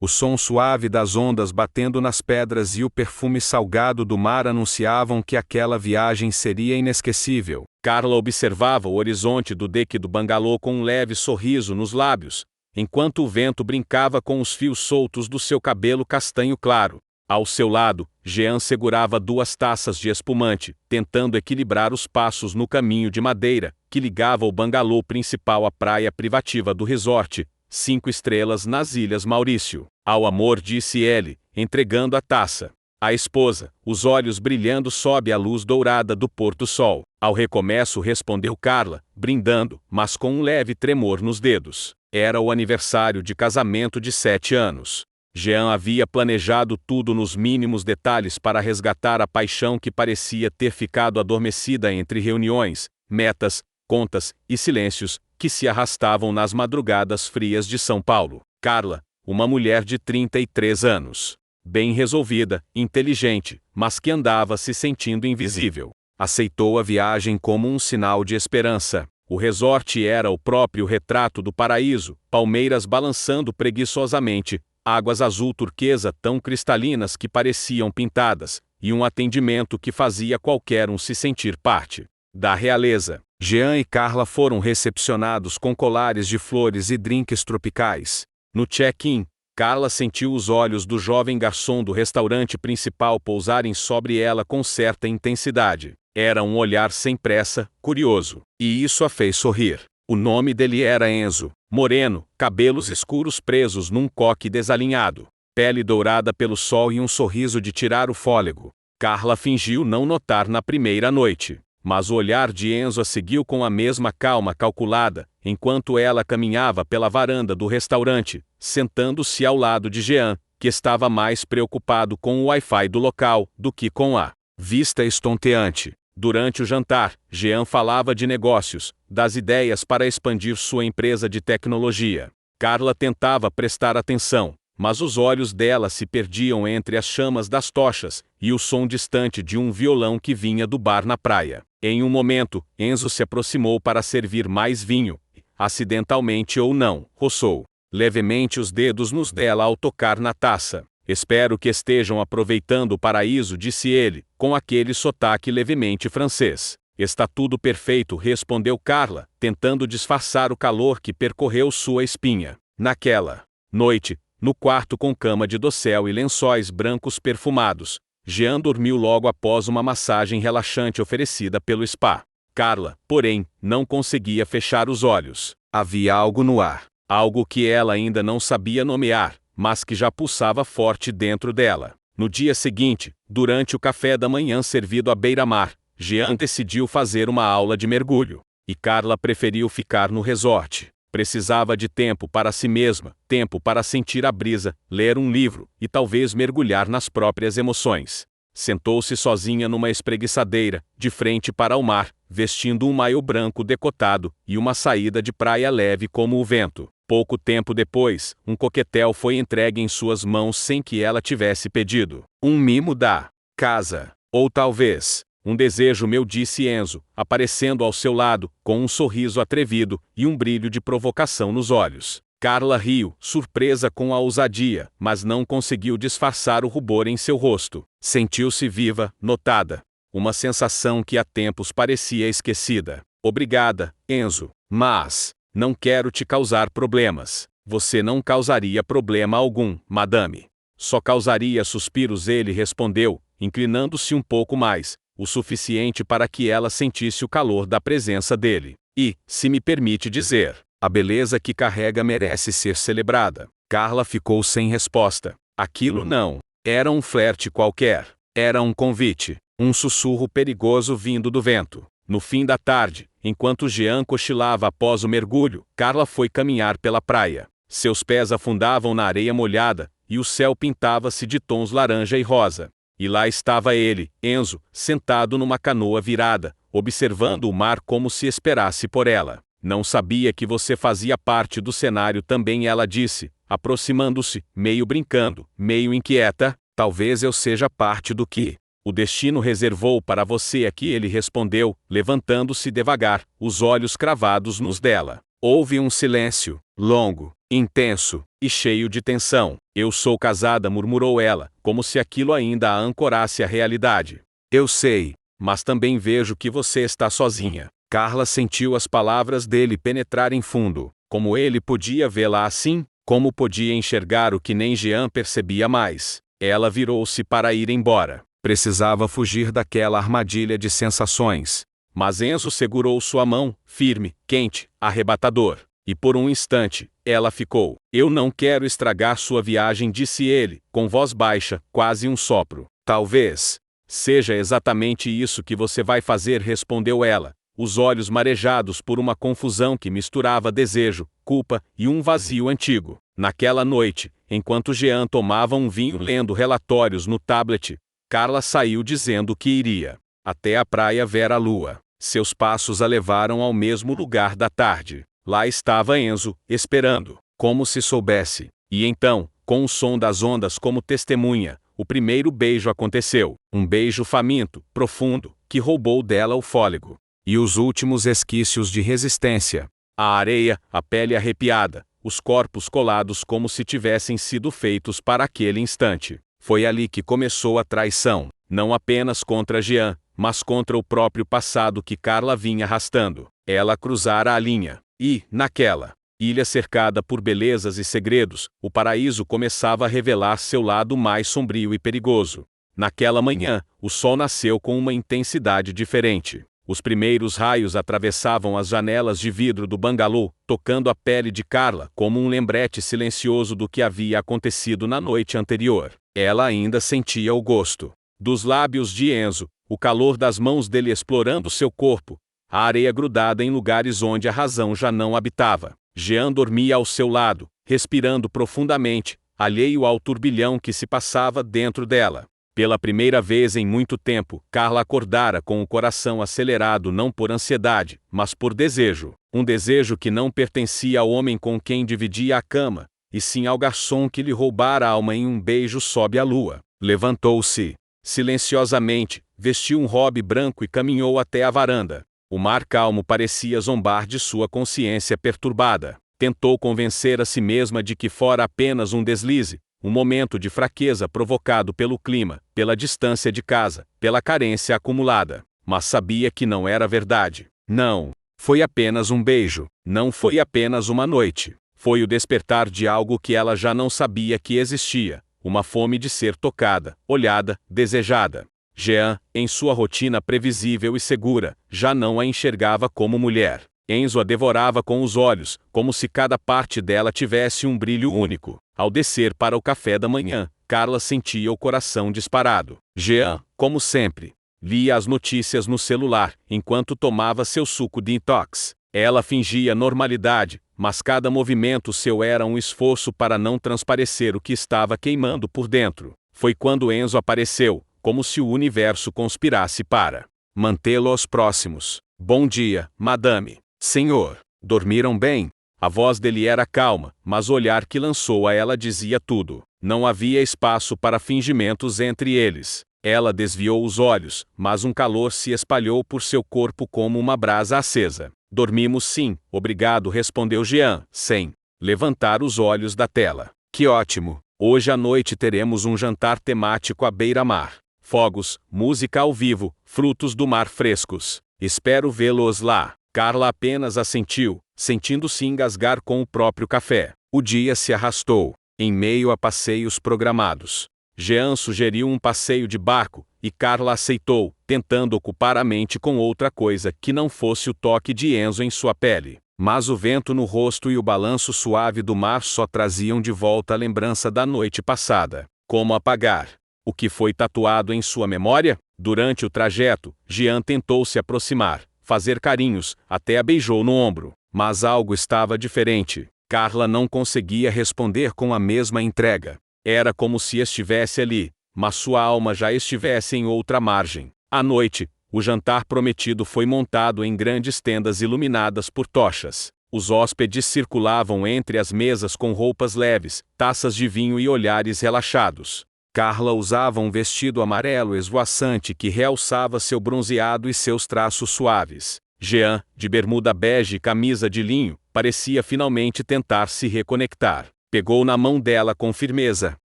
O som suave das ondas batendo nas pedras e o perfume salgado do mar anunciavam que aquela viagem seria inesquecível. Carla observava o horizonte do deck do bangalô com um leve sorriso nos lábios, enquanto o vento brincava com os fios soltos do seu cabelo castanho claro. Ao seu lado, Jean segurava 2 taças de espumante, tentando equilibrar os passos no caminho de madeira, que ligava o bangalô principal à praia privativa do resort, 5 estrelas nas Ilhas Maurício. Ao amor, disse ele, entregando a taça. A esposa, os olhos brilhando sob a luz dourada do pôr-do-sol. Ao recomeço, respondeu Carla, brindando, mas com um leve tremor nos dedos. Era o aniversário de casamento de 7 anos. Jean havia planejado tudo nos mínimos detalhes para resgatar a paixão que parecia ter ficado adormecida entre reuniões, metas, contas e silêncios que se arrastavam nas madrugadas frias de São Paulo. Carla, uma mulher de 33 anos, bem resolvida, inteligente, mas que andava se sentindo invisível, aceitou a viagem como um sinal de esperança. O resort era o próprio retrato do paraíso, palmeiras balançando preguiçosamente, águas azul turquesa tão cristalinas que pareciam pintadas, e um atendimento que fazia qualquer um se sentir parte da realeza. Jean e Carla foram recepcionados com colares de flores e drinks tropicais. No check-in, Carla sentiu os olhos do jovem garçom do restaurante principal pousarem sobre ela com certa intensidade. Era um olhar sem pressa, curioso, e isso a fez sorrir. O nome dele era Enzo, moreno, cabelos escuros presos num coque desalinhado, pele dourada pelo sol e um sorriso de tirar o fôlego. Carla fingiu não notar na primeira noite, mas o olhar de Enzo a seguiu com a mesma calma calculada, enquanto ela caminhava pela varanda do restaurante, sentando-se ao lado de Jean, que estava mais preocupado com o Wi-Fi do local do que com a vista estonteante. Durante o jantar, Jean falava de negócios, das ideias para expandir sua empresa de tecnologia. Carla tentava prestar atenção, mas os olhos dela se perdiam entre as chamas das tochas e o som distante de um violão que vinha do bar na praia. Em um momento, Enzo se aproximou para servir mais vinho, e, acidentalmente ou não, roçou levemente os dedos nos dela ao tocar na taça. Espero que estejam aproveitando o paraíso, disse ele, com aquele sotaque levemente francês. Está tudo perfeito, respondeu Carla, tentando disfarçar o calor que percorreu sua espinha. Naquela noite, no quarto com cama de dossel e lençóis brancos perfumados, Jean dormiu logo após uma massagem relaxante oferecida pelo spa. Carla, porém, não conseguia fechar os olhos. Havia algo no ar, algo que ela ainda não sabia nomear, mas que já pulsava forte dentro dela. No dia seguinte, durante o café da manhã servido à beira-mar, Jean decidiu fazer uma aula de mergulho, e Carla preferiu ficar no resort. Precisava de tempo para si mesma, tempo para sentir a brisa, ler um livro e talvez mergulhar nas próprias emoções. Sentou-se sozinha numa espreguiçadeira, de frente para o mar, vestindo um maiô branco decotado e uma saída de praia leve como o vento. Pouco tempo depois, um coquetel foi entregue em suas mãos sem que ela tivesse pedido. Um mimo da casa. Ou talvez um desejo meu, disse Enzo, aparecendo ao seu lado, com um sorriso atrevido e um brilho de provocação nos olhos. Carla riu, surpresa com a ousadia, mas não conseguiu disfarçar o rubor em seu rosto. Sentiu-se viva, notada. Uma sensação que há tempos parecia esquecida. Obrigada, Enzo. Mas não quero te causar problemas. Você não causaria problema algum, madame. Só causaria suspiros, ele respondeu, inclinando-se um pouco mais, o suficiente para que ela sentisse o calor da presença dele. E, se me permite dizer, a beleza que carrega merece ser celebrada. Carla ficou sem resposta. Aquilo não era um flerte qualquer. Era um convite, um sussurro perigoso vindo do vento. No fim da tarde, enquanto Jean cochilava após o mergulho, Carla foi caminhar pela praia. Seus pés afundavam na areia molhada, e o céu pintava-se de tons laranja e rosa. E lá estava ele, Enzo, sentado numa canoa virada, observando o mar como se esperasse por ela. Não sabia que você fazia parte do cenário também, ela disse, aproximando-se, meio brincando, meio inquieta. Talvez eu seja parte do que o destino reservou para você aqui, ele respondeu, levantando-se devagar, os olhos cravados nos dela. Houve um silêncio, longo, intenso e cheio de tensão. Eu sou casada, murmurou ela, como se aquilo ainda a ancorasse à realidade. Eu sei, mas também vejo que você está sozinha. Carla sentiu as palavras dele penetrarem fundo. Como ele podia vê-la assim? Como podia enxergar o que nem Jean percebia mais? Ela virou-se para ir embora. Precisava fugir daquela armadilha de sensações. Mas Enzo segurou sua mão, firme, quente, arrebatador. E por um instante, ela ficou. Eu não quero estragar sua viagem, disse ele, com voz baixa, quase um sopro. Talvez seja exatamente isso que você vai fazer, respondeu ela, os olhos marejados por uma confusão que misturava desejo, culpa e um vazio antigo. Naquela noite, enquanto Jean tomava um vinho lendo relatórios no tablet, Carla saiu dizendo que iria até a praia ver a lua. Seus passos a levaram ao mesmo lugar da tarde. Lá estava Enzo, esperando, como se soubesse. E então, com o som das ondas como testemunha, o primeiro beijo aconteceu. Um beijo faminto, profundo, que roubou dela o fôlego. E os últimos resquícios de resistência. A areia, a pele arrepiada, os corpos colados como se tivessem sido feitos para aquele instante. Foi ali que começou a traição. Não apenas contra Jean, mas contra o próprio passado que Carla vinha arrastando. Ela cruzara a linha. E, naquela ilha cercada por belezas e segredos, o paraíso começava a revelar seu lado mais sombrio e perigoso. Naquela manhã, o sol nasceu com uma intensidade diferente. Os primeiros raios atravessavam as janelas de vidro do bangalô, tocando a pele de Carla como um lembrete silencioso do que havia acontecido na noite anterior. Ela ainda sentia o gosto dos lábios de Enzo, o calor das mãos dele explorando seu corpo, a areia grudada em lugares onde a razão já não habitava. Jean dormia ao seu lado, respirando profundamente, alheio ao turbilhão que se passava dentro dela. Pela primeira vez em muito tempo, Carla acordara com o coração acelerado não por ansiedade, mas por desejo. Um desejo que não pertencia ao homem com quem dividia a cama, e sim ao garçom que lhe roubara a alma em um beijo sob a lua. Levantou-se silenciosamente, vestiu um robe branco e caminhou até a varanda. O mar calmo parecia zombar de sua consciência perturbada. Tentou convencer a si mesma de que fora apenas um deslize, um momento de fraqueza provocado pelo clima, pela distância de casa, pela carência acumulada. Mas sabia que não era verdade. Não. Foi apenas um beijo. Não foi apenas uma noite. Foi o despertar de algo que ela já não sabia que existia. Uma fome de ser tocada, olhada, desejada. Jean, em sua rotina previsível e segura, já não a enxergava como mulher. Enzo a devorava com os olhos, como se cada parte dela tivesse um brilho único. Ao descer para o café da manhã, Carla sentia o coração disparado. Jean, como sempre, lia as notícias no celular, enquanto tomava seu suco de detox. Ela fingia normalidade, mas cada movimento seu era um esforço para não transparecer o que estava queimando por dentro. Foi quando Enzo apareceu, como se o universo conspirasse para mantê-lo aos próximos. Bom dia, madame. Senhor, dormiram bem? A voz dele era calma, mas o olhar que lançou a ela dizia tudo. Não havia espaço para fingimentos entre eles. Ela desviou os olhos, mas um calor se espalhou por seu corpo como uma brasa acesa. Dormimos sim, obrigado, respondeu Jean, sem levantar os olhos da tela. Que ótimo! Hoje à noite teremos um jantar temático à beira-mar. Fogos, música ao vivo, frutos do mar frescos. Espero vê-los lá. Carla apenas assentiu, sentindo-se engasgar com o próprio café. O dia se arrastou, em meio a passeios programados. Jean sugeriu um passeio de barco, e Carla aceitou, tentando ocupar a mente com outra coisa que não fosse o toque de Enzo em sua pele. Mas o vento no rosto e o balanço suave do mar só traziam de volta a lembrança da noite passada. Como apagar o que foi tatuado em sua memória? Durante o trajeto, Jean tentou se aproximar, fazer carinhos, até a beijou no ombro. Mas algo estava diferente. Carla não conseguia responder com a mesma entrega. Era como se estivesse ali, mas sua alma já estivesse em outra margem. À noite, o jantar prometido foi montado em grandes tendas iluminadas por tochas. Os hóspedes circulavam entre as mesas com roupas leves, taças de vinho e olhares relaxados. Carla usava um vestido amarelo esvoaçante que realçava seu bronzeado e seus traços suaves. Jean, de bermuda bege e camisa de linho, parecia finalmente tentar se reconectar. Pegou na mão dela com firmeza.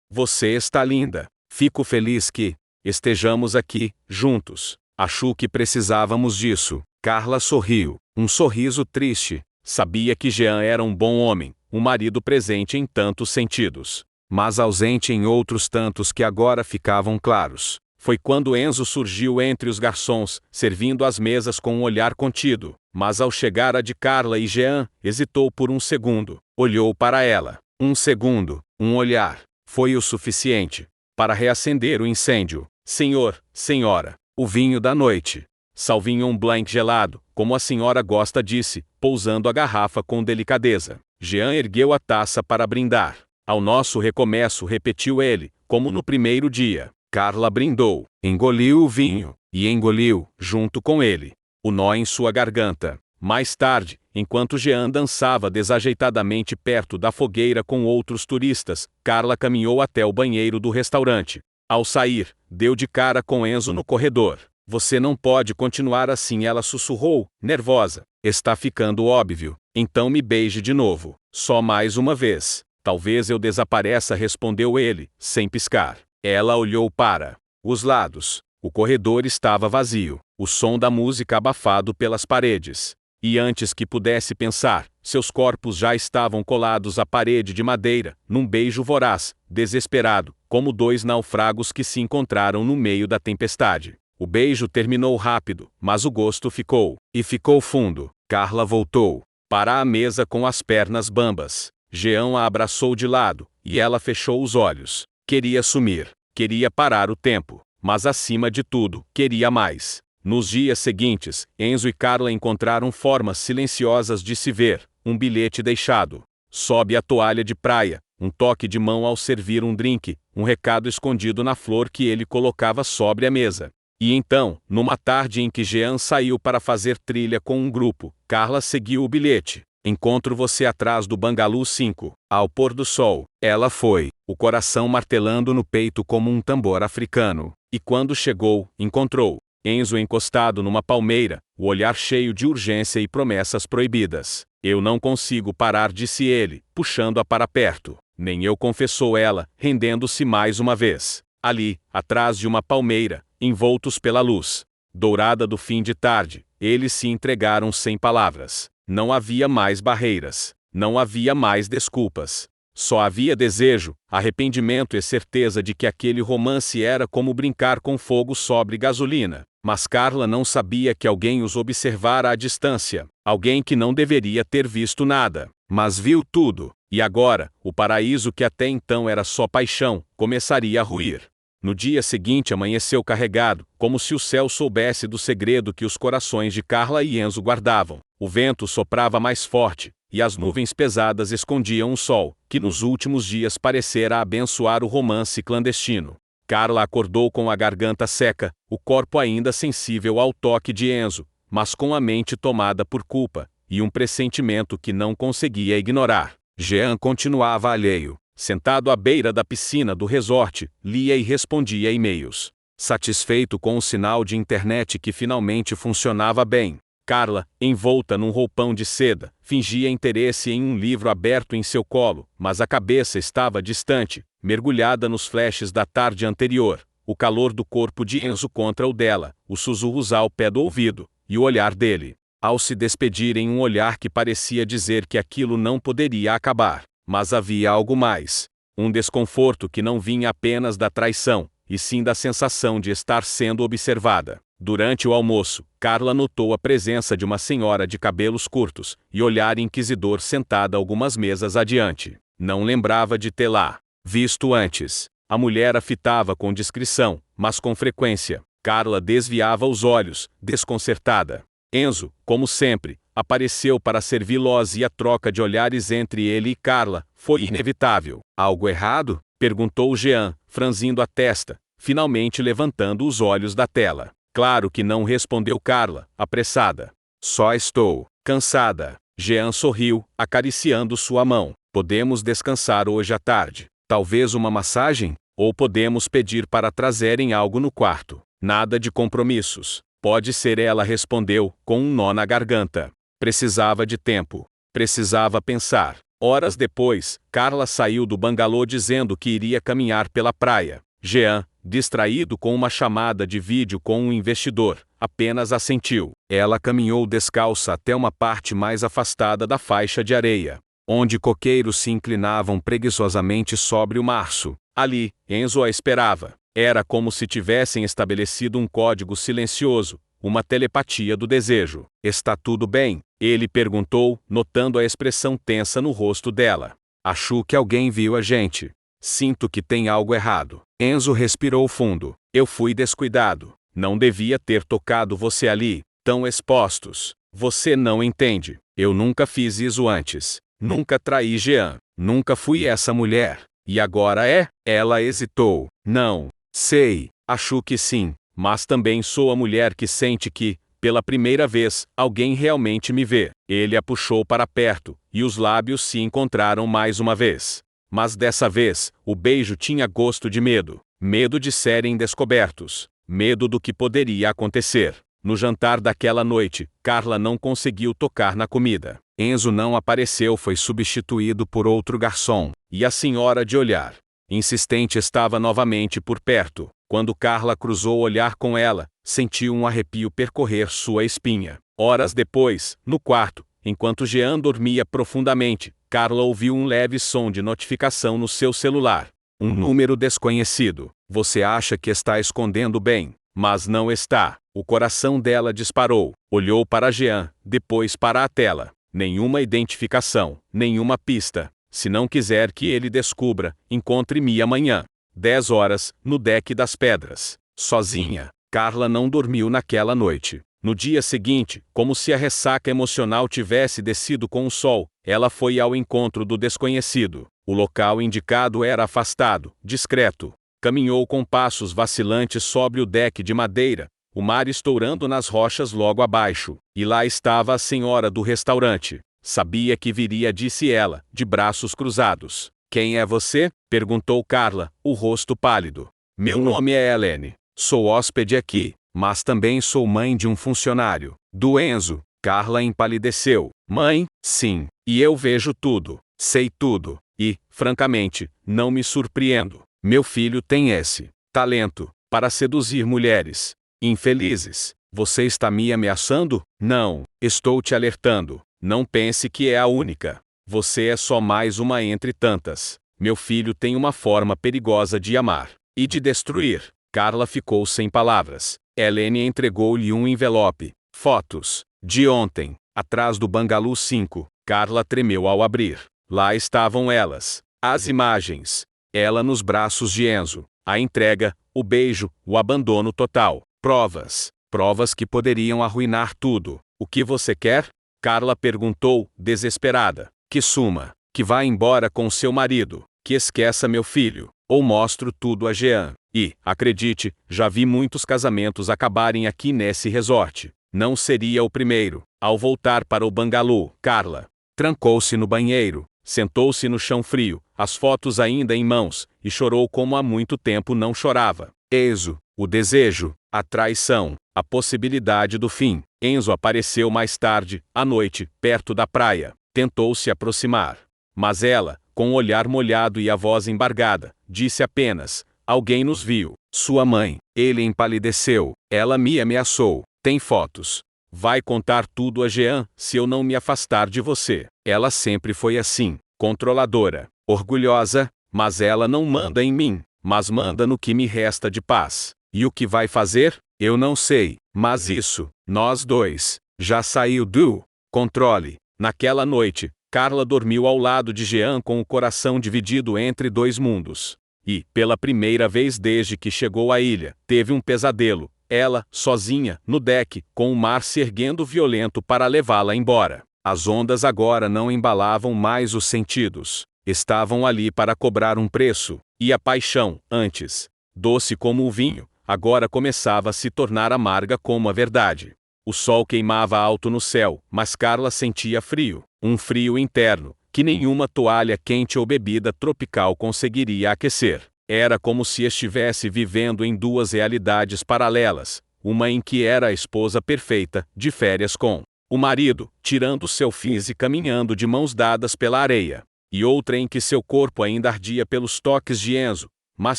Você está linda. Fico feliz que estejamos aqui, juntos. Acho que precisávamos disso. Carla sorriu. Um sorriso triste. Sabia que Jean era um bom homem, um marido presente em tantos sentidos, mas ausente em outros tantos que agora ficavam claros. Foi quando Enzo surgiu entre os garçons, servindo as mesas com um olhar contido, mas ao chegar a de Carla e Jean, hesitou por um segundo. Olhou para ela. Um segundo, um olhar. Foi o suficiente para reacender o incêndio. Senhor, senhora, o vinho da noite. Sauvignon Blanc gelado, como a senhora gosta, disse, pousando a garrafa com delicadeza. Jean ergueu a taça para brindar. Ao nosso recomeço, repetiu ele, como no primeiro dia. Carla brindou, engoliu o vinho, e engoliu, junto com ele, o nó em sua garganta. Mais tarde, enquanto Jean dançava desajeitadamente perto da fogueira com outros turistas, Carla caminhou até o banheiro do restaurante. Ao sair, deu de cara com Enzo no corredor. Você não pode continuar assim, ela sussurrou, nervosa. Está ficando óbvio. Então me beije de novo. Só mais uma vez. Talvez eu desapareça, respondeu ele, sem piscar. Ela olhou para os lados. O corredor estava vazio, o som da música abafado pelas paredes. E antes que pudesse pensar, seus corpos já estavam colados à parede de madeira, num beijo voraz, desesperado, como dois naufragos que se encontraram no meio da tempestade. O beijo terminou rápido, mas o gosto ficou, e ficou fundo. Carla voltou para a mesa com as pernas bambas. Jean a abraçou de lado, e ela fechou os olhos. Queria sumir, queria parar o tempo, mas acima de tudo, queria mais. Nos dias seguintes, Enzo e Carla encontraram formas silenciosas de se ver, um bilhete deixado sob a toalha de praia, um toque de mão ao servir um drink, um recado escondido na flor que ele colocava sobre a mesa. E então, numa tarde em que Jean saiu para fazer trilha com um grupo, Carla seguiu o bilhete. Encontro você atrás do Bangalô 5, ao pôr do sol. Ela foi, o coração martelando no peito como um tambor africano. E quando chegou, encontrou Enzo encostado numa palmeira, o olhar cheio de urgência e promessas proibidas. Eu não consigo parar, disse ele, puxando-a para perto. Nem eu, confessou ela, rendendo-se mais uma vez. Ali, atrás de uma palmeira, envoltos pela luz dourada do fim de tarde, eles se entregaram sem palavras. Não havia mais barreiras, não havia mais desculpas. Só havia desejo, arrependimento e certeza de que aquele romance era como brincar com fogo sobre gasolina. Mas Carla não sabia que alguém os observara à distância, alguém que não deveria ter visto nada, mas viu tudo. E agora, o paraíso que até então era só paixão, começaria a ruir. No dia seguinte amanheceu carregado, como se o céu soubesse do segredo que os corações de Carla e Enzo guardavam. O vento soprava mais forte, e as nuvens pesadas escondiam o sol, que nos últimos dias parecera abençoar o romance clandestino. Carla acordou com a garganta seca, o corpo ainda sensível ao toque de Enzo, mas com a mente tomada por culpa, e um pressentimento que não conseguia ignorar. Jean continuava alheio. Sentado à beira da piscina do resort, lia e respondia e-mails. Satisfeito com o sinal de internet que finalmente funcionava bem, Carla, envolta num roupão de seda, fingia interesse em um livro aberto em seu colo, mas a cabeça estava distante, mergulhada nos flashes da tarde anterior, o calor do corpo de Enzo contra o dela, os sussurros ao pé do ouvido, e o olhar dele. Ao se despedirem, um olhar que parecia dizer que aquilo não poderia acabar. Mas havia algo mais. Um desconforto que não vinha apenas da traição, e sim da sensação de estar sendo observada. Durante o almoço, Carla notou a presença de uma senhora de cabelos curtos e olhar inquisidor sentada algumas mesas adiante. Não lembrava de tê-la visto antes. A mulher a fitava com discrição, mas com frequência. Carla desviava os olhos, desconcertada. Enzo, como sempre, apareceu para servi-los e a troca de olhares entre ele e Carla foi inevitável. Algo errado? Perguntou Jean, franzindo a testa, finalmente levantando os olhos da tela. Claro que não, respondeu Carla, apressada. Só estou cansada. Jean sorriu, acariciando sua mão. Podemos descansar hoje à tarde. Talvez uma massagem? Ou podemos pedir para trazerem algo no quarto. Nada de compromissos. Pode ser, ela respondeu, com um nó na garganta. Precisava de tempo Precisava pensar. Horas depois, Carla saiu do bangalô dizendo que iria caminhar pela praia. Jean, distraído com uma chamada de vídeo com um investidor, apenas assentiu. Ela caminhou descalça até uma parte mais afastada da faixa de areia, onde coqueiros se inclinavam preguiçosamente sobre o março. Ali, Enzo a esperava. Era como se tivessem estabelecido um código silencioso, uma telepatia do desejo. Está tudo bem? Ele perguntou, notando a expressão tensa no rosto dela. Acho que alguém viu a gente. Sinto que tem algo errado. Enzo respirou fundo. Eu fui descuidado. Não devia ter tocado você ali, tão expostos. Você não entende. Eu nunca fiz isso antes. Nunca traí Jean. Nunca fui essa mulher. E agora é? Ela hesitou. Não. Sei. Acho que sim. Mas também sou a mulher que sente que, pela primeira vez, alguém realmente me vê. Ele a puxou para perto, e os lábios se encontraram mais uma vez. Mas dessa vez, o beijo tinha gosto de medo. Medo de serem descobertos. Medo do que poderia acontecer. No jantar daquela noite, Carla não conseguiu tocar na comida. Enzo não apareceu, foi substituído por outro garçom. E a senhora de olhar insistente estava novamente por perto. Quando Carla cruzou o olhar com ela, sentiu um arrepio percorrer sua espinha. Horas depois, no quarto, enquanto Jean dormia profundamente, Carla ouviu um leve som de notificação no seu celular. Um número desconhecido. Você acha que está escondendo bem, mas não está. O coração dela disparou. Olhou para Jean, depois para a tela. Nenhuma identificação, nenhuma pista. Se não quiser que ele descubra, encontre-me amanhã. 10 horas, no deck das pedras. Sozinha. Carla não dormiu naquela noite. No dia seguinte, como se a ressaca emocional tivesse descido com o sol, ela foi ao encontro do desconhecido. O local indicado era afastado, discreto. Caminhou com passos vacilantes sobre o deck de madeira, o mar estourando nas rochas logo abaixo. E lá estava a senhora do restaurante. Sabia que viria, disse ela, de braços cruzados. Quem é você? Perguntou Carla, o rosto pálido. Meu nome é Helene. Sou hóspede aqui, mas também sou mãe de um funcionário. Do Enzo. Carla empalideceu. Mãe? Sim. E eu vejo tudo. Sei tudo. E, francamente, não me surpreendo. Meu filho tem esse talento para seduzir mulheres infelizes. Você está me ameaçando? Não. Estou te alertando. Não pense que é a única. Você é só mais uma entre tantas. Meu filho tem uma forma perigosa de amar e de destruir. Carla ficou sem palavras. Helene entregou-lhe um envelope. Fotos. De ontem. Atrás do bangalô 5. Carla tremeu ao abrir. Lá estavam elas. As imagens. Ela nos braços de Enzo. A entrega, o beijo, o abandono total. Provas. Provas que poderiam arruinar tudo. O que você quer? Carla perguntou, desesperada. Que suma. Que vá embora com seu marido. Que esqueça meu filho. Ou mostro tudo a Jean. E, acredite, já vi muitos casamentos acabarem aqui nesse resort. Não seria o primeiro. Ao voltar para o bangalô, Carla trancou-se no banheiro, sentou-se no chão frio, as fotos ainda em mãos, e chorou como há muito tempo não chorava. Enzo, o desejo, a traição, a possibilidade do fim. Enzo apareceu mais tarde, à noite, perto da praia. Tentou se aproximar. Mas ela, com o olhar molhado e a voz embargada, disse apenas: alguém nos viu. Sua mãe. Ele empalideceu. Ela me ameaçou. Tem fotos. Vai contar tudo a Jean, se eu não me afastar de você. Ela sempre foi assim. Controladora. Orgulhosa. Mas ela não manda em mim. Mas manda no que me resta de paz. E o que vai fazer? Eu não sei. Mas isso, nós dois, já saiu do controle. Naquela noite, Carla dormiu ao lado de Jean com o coração dividido entre dois mundos. E, pela primeira vez desde que chegou à ilha, teve um pesadelo. Ela, sozinha, no deck, com o mar se erguendo violento para levá-la embora. As ondas agora não embalavam mais os sentidos. Estavam ali para cobrar um preço. E a paixão, antes doce como o vinho, agora começava a se tornar amarga como a verdade. O sol queimava alto no céu, mas Carla sentia frio. Um frio interno, que nenhuma toalha quente ou bebida tropical conseguiria aquecer. Era como se estivesse vivendo em duas realidades paralelas, uma em que era a esposa perfeita, de férias com o marido, tirando seu fez e caminhando de mãos dadas pela areia. E outra em que seu corpo ainda ardia pelos toques de Enzo, mas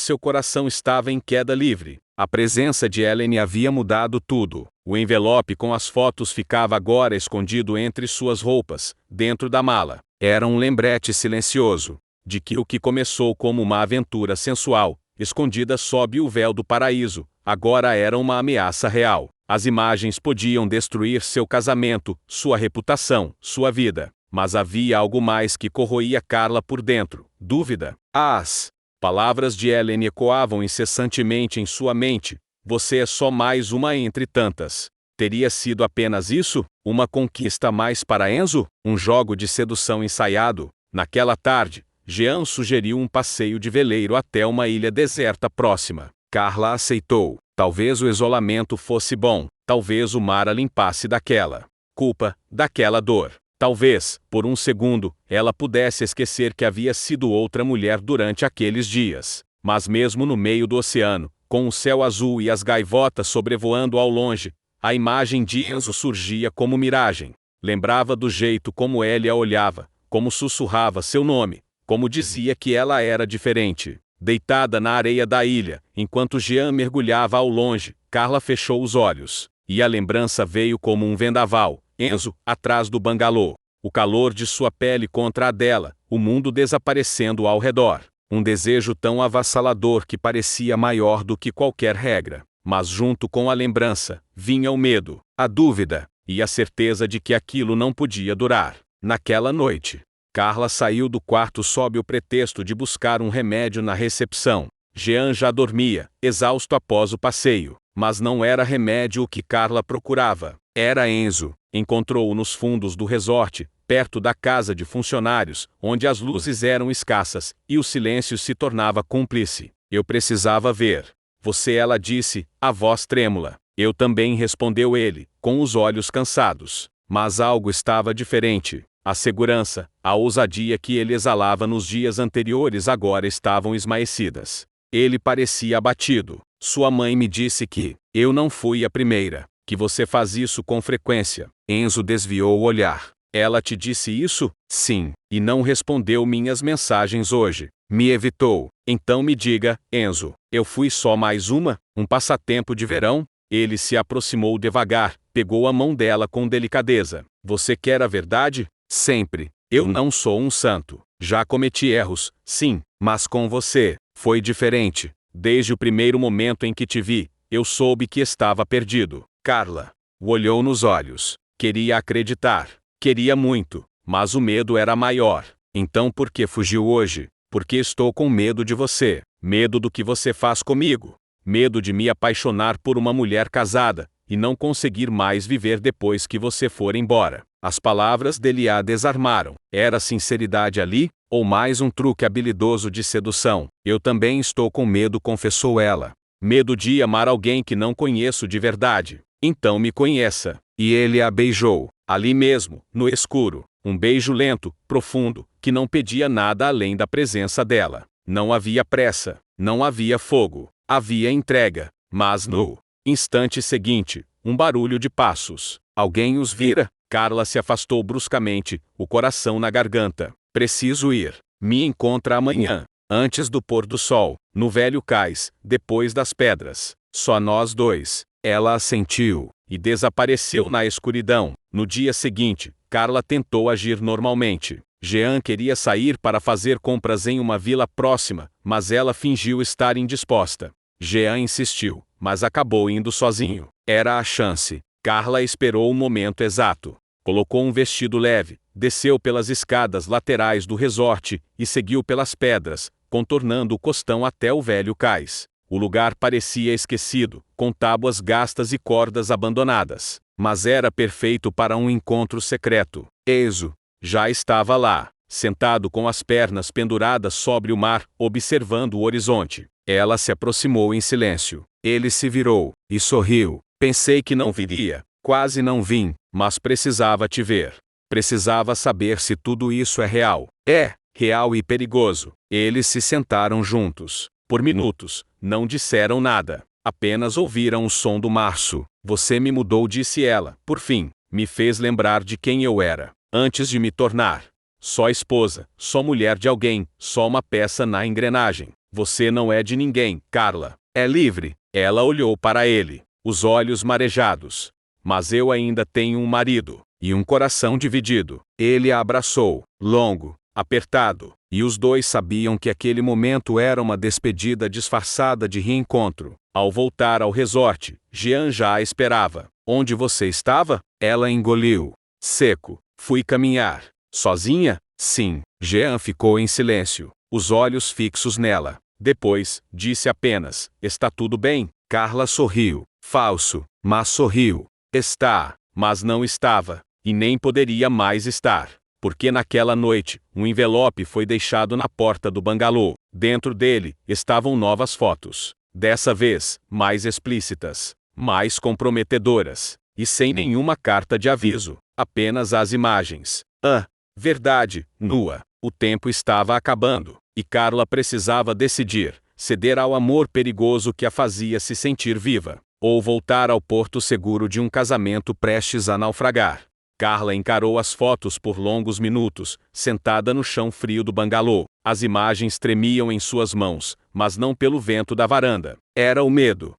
seu coração estava em queda livre. A presença de Ellen havia mudado tudo. O envelope com as fotos ficava agora escondido entre suas roupas, dentro da mala. Era um lembrete silencioso, de que o que começou como uma aventura sensual, escondida sob o véu do paraíso, agora era uma ameaça real. As imagens podiam destruir seu casamento, sua reputação, sua vida. Mas havia algo mais que corroía Carla por dentro: dúvida. As palavras de Ellen ecoavam incessantemente em sua mente. Você é só mais uma entre tantas. Teria sido apenas isso? Uma conquista mais para Enzo? Um jogo de sedução ensaiado? Naquela tarde, Jean sugeriu um passeio de veleiro até uma ilha deserta próxima. Carla aceitou. Talvez o isolamento fosse bom. Talvez o mar a limpasse daquela culpa, daquela dor. Talvez, por um segundo, ela pudesse esquecer que havia sido outra mulher durante aqueles dias. Mas mesmo no meio do oceano, com o céu azul e as gaivotas sobrevoando ao longe, a imagem de Enzo surgia como miragem. Lembrava do jeito como ele a olhava, como sussurrava seu nome, como dizia que ela era diferente. Deitada na areia da ilha, enquanto Jean mergulhava ao longe, Carla fechou os olhos. E a lembrança veio como um vendaval. Enzo, atrás do bangalô. O calor de sua pele contra a dela, o mundo desaparecendo ao redor. Um desejo tão avassalador que parecia maior do que qualquer regra. Mas junto com a lembrança, vinha o medo, a dúvida, e a certeza de que aquilo não podia durar. Naquela noite, Carla saiu do quarto sob o pretexto de buscar um remédio na recepção. Jean já dormia, exausto após o passeio. Mas não era remédio o que Carla procurava. Era Enzo. Encontrou-o nos fundos do resort, perto da casa de funcionários, onde as luzes eram escassas, e o silêncio se tornava cúmplice. Eu precisava ver você, ela disse, a voz trêmula. Eu também, respondeu ele, com os olhos cansados. Mas algo estava diferente. A segurança, a ousadia que ele exalava nos dias anteriores agora estavam esmaecidas. Ele parecia abatido. Sua mãe me disse que eu não fui a primeira, que você faz isso com frequência. Enzo desviou o olhar. Ela te disse isso? Sim, e não respondeu minhas mensagens hoje. Me evitou. Então me diga, Enzo, eu fui só mais um passatempo de verão? Ele se aproximou devagar, pegou a mão dela com delicadeza. Você quer a verdade? Sempre. Eu não sou um santo. Já cometi erros, sim, mas com você, foi diferente. Desde o primeiro momento em que te vi, eu soube que estava perdido. Carla o olhou nos olhos. Queria acreditar. Queria muito, mas o medo era maior. Então por que fugiu hoje? Porque estou com medo de você. Medo do que você faz comigo. Medo de me apaixonar por uma mulher casada, e não conseguir mais viver depois que você for embora. As palavras dele a desarmaram. Era sinceridade ali, ou mais um truque habilidoso de sedução? Eu também estou com medo, confessou ela. Medo de amar alguém que não conheço de verdade. Então me conheça. E ele a beijou, ali mesmo, no escuro. Um beijo lento, profundo, que não pedia nada além da presença dela. Não havia pressa, não havia fogo, havia entrega. Mas no instante seguinte, um barulho de passos. Alguém os vira? Carla se afastou bruscamente, o coração na garganta. Preciso ir. Me encontra amanhã, antes do pôr do sol, no velho cais, depois das pedras. Só nós dois. Ela assentiu, e desapareceu na escuridão. No dia seguinte, Carla tentou agir normalmente. Jean queria sair para fazer compras em uma vila próxima, mas ela fingiu estar indisposta. Jean insistiu, mas acabou indo sozinho. Era a chance. Carla esperou o momento exato. Colocou um vestido leve, desceu pelas escadas laterais do resort e seguiu pelas pedras, contornando o costão até o velho cais. O lugar parecia esquecido, com tábuas gastas e cordas abandonadas. Mas era perfeito para um encontro secreto. Enzo já estava lá, sentado com as pernas penduradas sobre o mar, observando o horizonte. Ela se aproximou em silêncio. Ele se virou e sorriu. Pensei que não viria. Quase não vim, mas precisava te ver. Precisava saber se tudo isso é real. É real e perigoso. Eles se sentaram juntos. Por minutos, não disseram nada. Apenas ouviram o som do março. Você me mudou, disse ela, por fim. Me fez lembrar de quem eu era, antes de me tornar só esposa, só mulher de alguém, só uma peça na engrenagem. Você não é de ninguém, Carla. É livre. Ela olhou para ele, os olhos marejados. Mas eu ainda tenho um marido e um coração dividido. Ele a abraçou, longo, apertado, e os dois sabiam que aquele momento era uma despedida disfarçada de reencontro. Ao voltar ao resort, Jean já a esperava. Onde você estava? Ela engoliu. Seco. Fui caminhar. Sozinha? Sim. Jean ficou em silêncio, os olhos fixos nela. Depois, disse apenas: está tudo bem? Carla sorriu. Falso, mas sorriu. Está, mas não estava, e nem poderia mais estar. Porque naquela noite, um envelope foi deixado na porta do bangalô. Dentro dele, estavam novas fotos. Dessa vez, mais explícitas, mais comprometedoras, e sem nenhuma carta de aviso, apenas as imagens. Verdade, nua. O tempo estava acabando, e Carla precisava decidir: ceder ao amor perigoso que a fazia se sentir viva, ou voltar ao porto seguro de um casamento prestes a naufragar. Carla encarou as fotos por longos minutos, sentada no chão frio do bangalô. As imagens tremiam em suas mãos, mas não pelo vento da varanda. Era o medo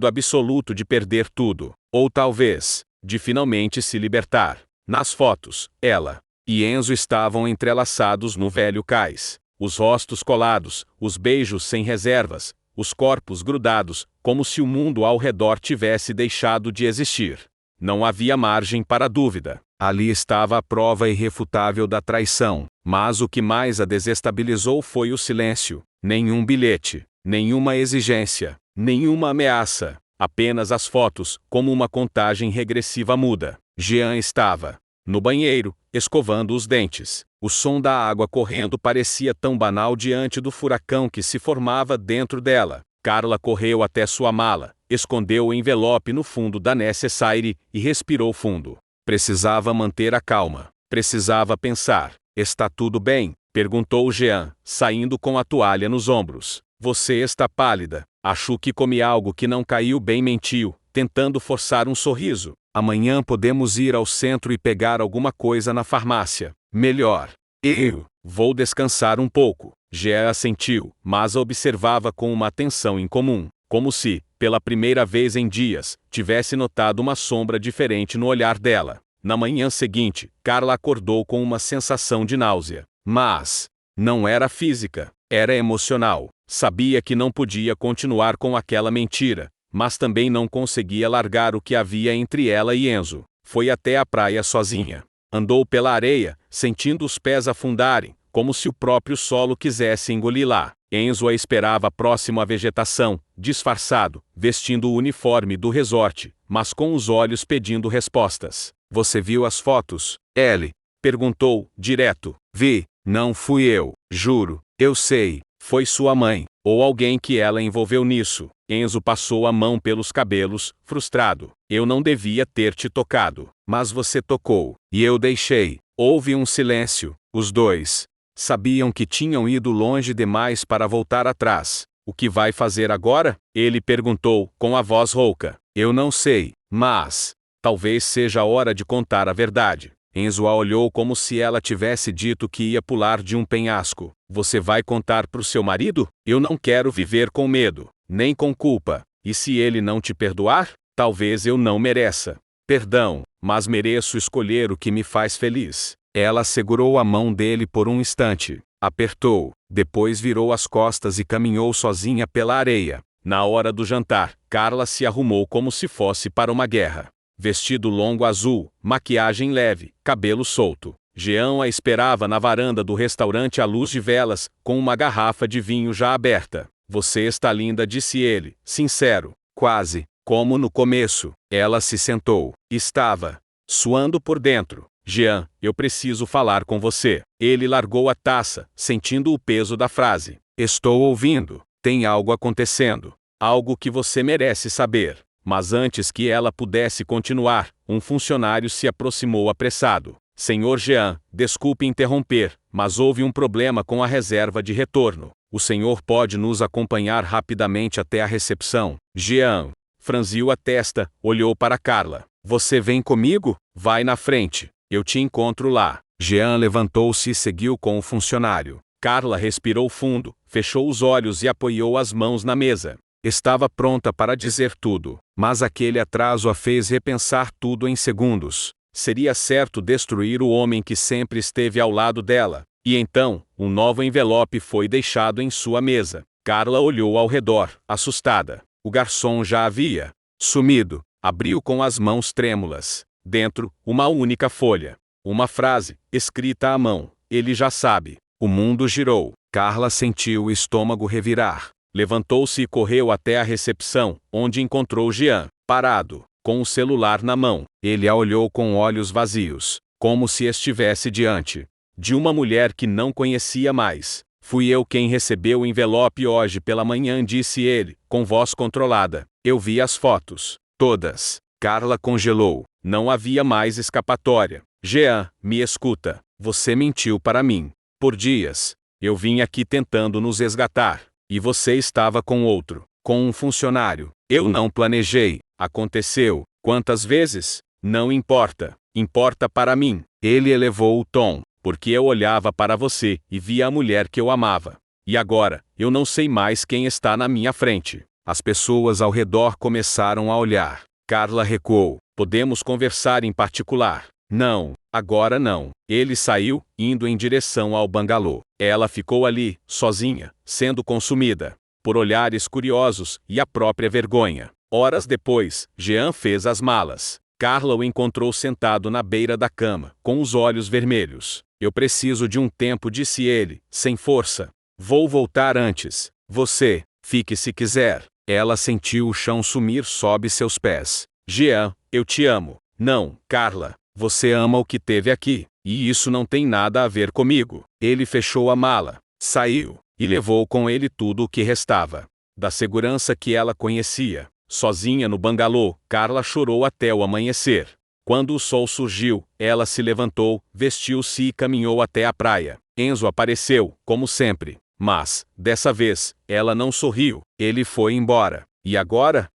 absoluto de perder tudo, ou talvez, de finalmente se libertar. Nas fotos, ela e Enzo estavam entrelaçados no velho cais. Os rostos colados, os beijos sem reservas, os corpos grudados, como se o mundo ao redor tivesse deixado de existir. Não havia margem para dúvida. Ali estava a prova irrefutável da traição. Mas o que mais a desestabilizou foi o silêncio. Nenhum bilhete, nenhuma exigência, nenhuma ameaça. Apenas as fotos, como uma contagem regressiva muda. Jean estava no banheiro, escovando os dentes. O som da água correndo parecia tão banal diante do furacão que se formava dentro dela. Carla correu até sua mala, escondeu o envelope no fundo da necessaire e respirou fundo. Precisava manter a calma. Precisava pensar. Está tudo bem? Perguntou Jean, saindo com a toalha nos ombros. Você está pálida. Acho que comi algo que não caiu bem, mentiu, tentando forçar um sorriso. Amanhã podemos ir ao centro e pegar alguma coisa na farmácia. Melhor. Eu vou descansar um pouco. Jean assentiu, mas a observava com uma atenção incomum, como se, pela primeira vez em dias, tivesse notado uma sombra diferente no olhar dela. Na manhã seguinte, Carla acordou com uma sensação de náusea. Mas não era física, era emocional. Sabia que não podia continuar com aquela mentira, mas também não conseguia largar o que havia entre ela e Enzo. Foi até a praia sozinha. Andou pela areia, sentindo os pés afundarem, como se o próprio solo quisesse engolir-la. Enzo a esperava próximo à vegetação, disfarçado, vestindo o uniforme do resort, mas com os olhos pedindo respostas. Você viu as fotos? Ele perguntou, direto. Vi, não fui eu, juro, eu sei, foi sua mãe, ou alguém que ela envolveu nisso. Enzo passou a mão pelos cabelos, frustrado. Eu não devia ter te tocado, mas você tocou, e eu deixei. Houve um silêncio. Os dois sabiam que tinham ido longe demais para voltar atrás. O que vai fazer agora? Ele perguntou, com a voz rouca. Eu não sei, mas talvez seja a hora de contar a verdade. Enzo a olhou como se ela tivesse dito que ia pular de um penhasco. Você vai contar pro seu marido? Eu não quero viver com medo, nem com culpa. E se ele não te perdoar? Talvez eu não mereça perdão, mas mereço escolher o que me faz feliz. Ela segurou a mão dele por um instante, apertou, depois virou as costas e caminhou sozinha pela areia. Na hora do jantar, Carla se arrumou como se fosse para uma guerra. Vestido longo azul, maquiagem leve, cabelo solto. Jean a esperava na varanda do restaurante à luz de velas, com uma garrafa de vinho já aberta. Você está linda, disse ele, sincero, quase, como no começo. Ela se sentou. Estava suando por dentro. Jean, eu preciso falar com você. Ele largou a taça, sentindo o peso da frase. Estou ouvindo. Tem algo acontecendo. Algo que você merece saber. Mas antes que ela pudesse continuar, um funcionário se aproximou apressado. Senhor Jean, desculpe interromper, mas houve um problema com a reserva de retorno. O senhor pode nos acompanhar rapidamente até a recepção? Jean franziu a testa, olhou para Carla. Você vem comigo? Vai na frente. Eu te encontro lá. Jean levantou-se e seguiu com o funcionário. Carla respirou fundo, fechou os olhos e apoiou as mãos na mesa. Estava pronta para dizer tudo, mas aquele atraso a fez repensar tudo em segundos. Seria certo destruir o homem que sempre esteve ao lado dela. E então, um novo envelope foi deixado em sua mesa. Carla olhou ao redor, assustada. O garçom já havia sumido. Abriu com as mãos trêmulas. Dentro, uma única folha. Uma frase, escrita à mão. Ele já sabe. O mundo girou. Carla sentiu o estômago revirar. Levantou-se e correu até a recepção, onde encontrou Jean, parado, com o celular na mão. Ele a olhou com olhos vazios, como se estivesse diante de uma mulher que não conhecia mais. Fui eu quem recebeu o envelope hoje pela manhã, disse ele, com voz controlada. Eu vi as fotos. Todas. Carla congelou. Não havia mais escapatória. Jean, me escuta. Você mentiu para mim. Por dias. Eu vim aqui tentando nos resgatar. E você estava com outro. Com um funcionário. Eu não planejei. Aconteceu. Quantas vezes? Não importa. Importa para mim. Ele elevou o tom. Porque eu olhava para você e via a mulher que eu amava. E agora, eu não sei mais quem está na minha frente. As pessoas ao redor começaram a olhar. Carla recuou. Podemos conversar em particular. Não, agora não. Ele saiu, indo em direção ao bangalô. Ela ficou ali, sozinha, sendo consumida por olhares curiosos e a própria vergonha. Horas depois, Jean fez as malas. Carla o encontrou sentado na beira da cama, com os olhos vermelhos. Eu preciso de um tempo, disse ele, sem força. Vou voltar antes. Você, fique se quiser. Ela sentiu o chão sumir sob seus pés. Jean, eu te amo. Não, Carla. Você ama o que teve aqui, e isso não tem nada a ver comigo. Ele fechou a mala, saiu, e levou com ele tudo o que restava da segurança que ela conhecia. Sozinha no bangalô, Carla chorou até o amanhecer. Quando o sol surgiu, ela se levantou, vestiu-se e caminhou até a praia. Enzo apareceu, como sempre. Mas, dessa vez, ela não sorriu. Ele foi embora. E agora?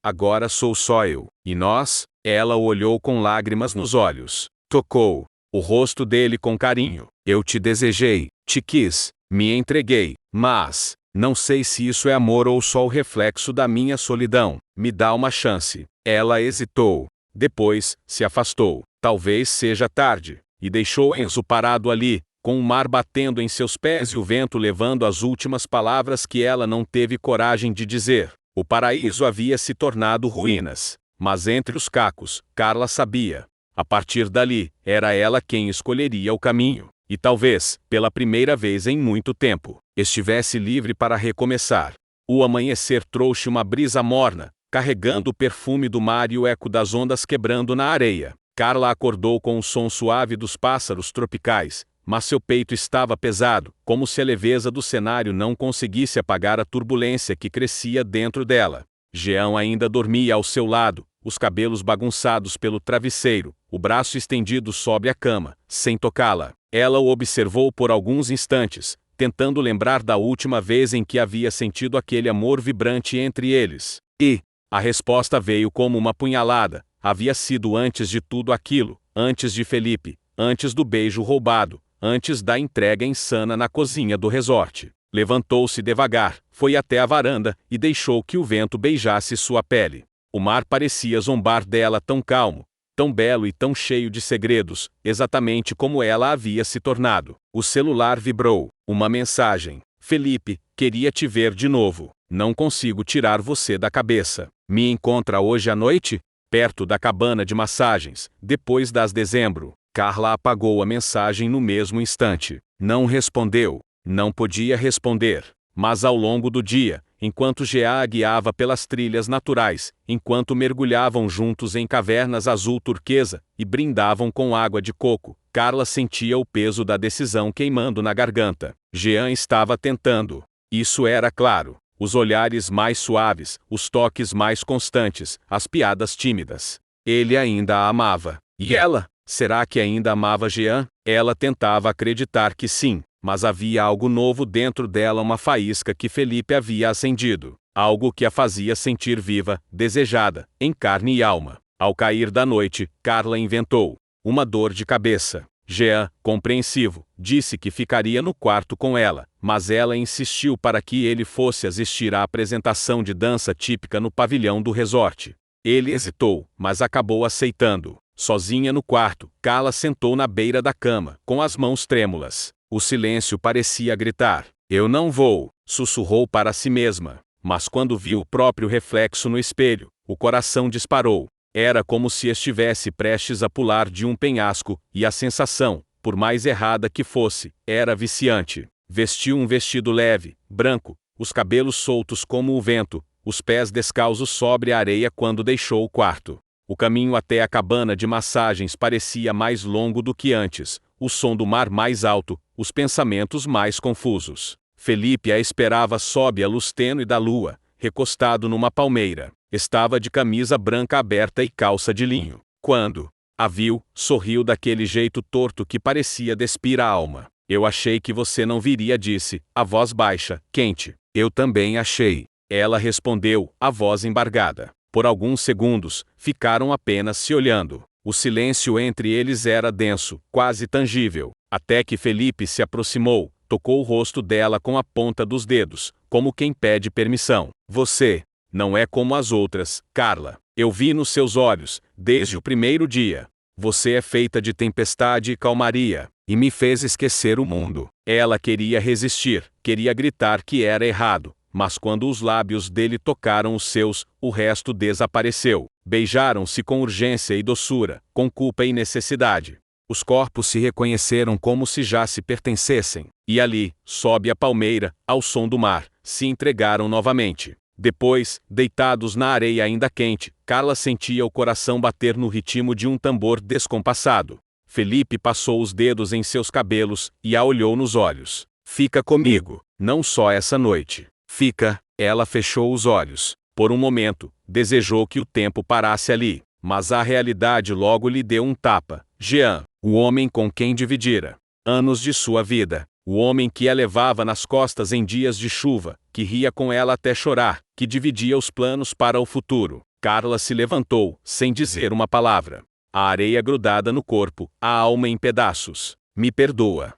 Agora sou só eu. E nós? Ela o olhou com lágrimas nos olhos. Tocou o rosto dele com carinho. Eu te desejei, te quis, me entreguei, mas não sei se isso é amor ou só o reflexo da minha solidão. Me dá uma chance. Ela hesitou. Depois, se afastou. Talvez seja tarde. E deixou Enzo parado ali, com o mar batendo em seus pés e o vento levando as últimas palavras que ela não teve coragem de dizer. O paraíso havia se tornado ruínas. Mas entre os cacos, Carla sabia. A partir dali, era ela quem escolheria o caminho. E talvez, pela primeira vez em muito tempo, estivesse livre para recomeçar. O amanhecer trouxe uma brisa morna, carregando o perfume do mar e o eco das ondas quebrando na areia. Carla acordou com o som suave dos pássaros tropicais, mas seu peito estava pesado, como se a leveza do cenário não conseguisse apagar a turbulência que crescia dentro dela. Jean ainda dormia ao seu lado, os cabelos bagunçados pelo travesseiro, o braço estendido sobre a cama, sem tocá-la. Ela o observou por alguns instantes, tentando lembrar da última vez em que havia sentido aquele amor vibrante entre eles. E a resposta veio como uma punhalada. Havia sido antes de tudo aquilo, antes de Felipe, antes do beijo roubado, antes da entrega insana na cozinha do resort. Levantou-se devagar, foi até a varanda e deixou que o vento beijasse sua pele. O mar parecia zombar dela, tão calmo, tão belo e tão cheio de segredos, exatamente como ela havia se tornado. O celular vibrou. Uma mensagem. Felipe, queria te ver de novo. Não consigo tirar você da cabeça. Me encontra hoje à noite? Perto da cabana de massagens, depois das dezembro. Carla apagou a mensagem no mesmo instante. Não respondeu. Não podia responder. Mas ao longo do dia, enquanto Jean a guiava pelas trilhas naturais, enquanto mergulhavam juntos em cavernas azul turquesa e brindavam com água de coco, Carla sentia o peso da decisão queimando na garganta. Jean estava tentando. Isso era claro. Os olhares mais suaves, os toques mais constantes, as piadas tímidas. Ele ainda a amava. E ela? Será que ainda amava Jean? Ela tentava acreditar que sim, mas havia algo novo dentro dela, uma faísca que Felipe havia acendido. Algo que a fazia sentir viva, desejada, em carne e alma. Ao cair da noite, Carla inventou uma dor de cabeça. Jean, compreensivo, disse que ficaria no quarto com ela, mas ela insistiu para que ele fosse assistir à apresentação de dança típica no pavilhão do resort. Ele hesitou, mas acabou aceitando. Sozinha no quarto, Carla sentou na beira da cama, com as mãos trêmulas. O silêncio parecia gritar. Eu não vou, sussurrou para si mesma. Mas quando viu o próprio reflexo no espelho, o coração disparou. Era como se estivesse prestes a pular de um penhasco, e a sensação, por mais errada que fosse, era viciante. Vestiu um vestido leve, branco, os cabelos soltos como o vento, os pés descalços sobre a areia quando deixou o quarto. O caminho até a cabana de massagens parecia mais longo do que antes, o som do mar mais alto, os pensamentos mais confusos. Felipe a esperava sob a luz tênue da lua, recostado numa palmeira. Estava de camisa branca aberta e calça de linho. Quando a viu, sorriu daquele jeito torto que parecia despir a alma. Eu achei que você não viria, disse, a voz baixa, quente. Eu também achei. Ela respondeu, a voz embargada. Por alguns segundos, ficaram apenas se olhando. O silêncio entre eles era denso, quase tangível, até que Felipe se aproximou, tocou o rosto dela com a ponta dos dedos, como quem pede permissão. Você não é como as outras, Carla. Eu vi nos seus olhos, desde o primeiro dia. Você é feita de tempestade e calmaria, e me fez esquecer o mundo. Ela queria resistir, queria gritar que era errado, mas quando os lábios dele tocaram os seus, o resto desapareceu. Beijaram-se com urgência e doçura, com culpa e necessidade. Os corpos se reconheceram como se já se pertencessem, e ali, sob a palmeira, ao som do mar, se entregaram novamente. Depois, deitados na areia ainda quente, Carla sentia o coração bater no ritmo de um tambor descompassado. Felipe passou os dedos em seus cabelos e a olhou nos olhos. Fica comigo, não só essa noite. Fica. Ela fechou os olhos. Por um momento, desejou que o tempo parasse ali, mas a realidade logo lhe deu um tapa. Jean, o homem com quem dividira anos de sua vida, o homem que a levava nas costas em dias de chuva, que ria com ela até chorar, que dividia os planos para o futuro. Carla se levantou, sem dizer uma palavra. A areia grudada no corpo, a alma em pedaços. Me perdoa.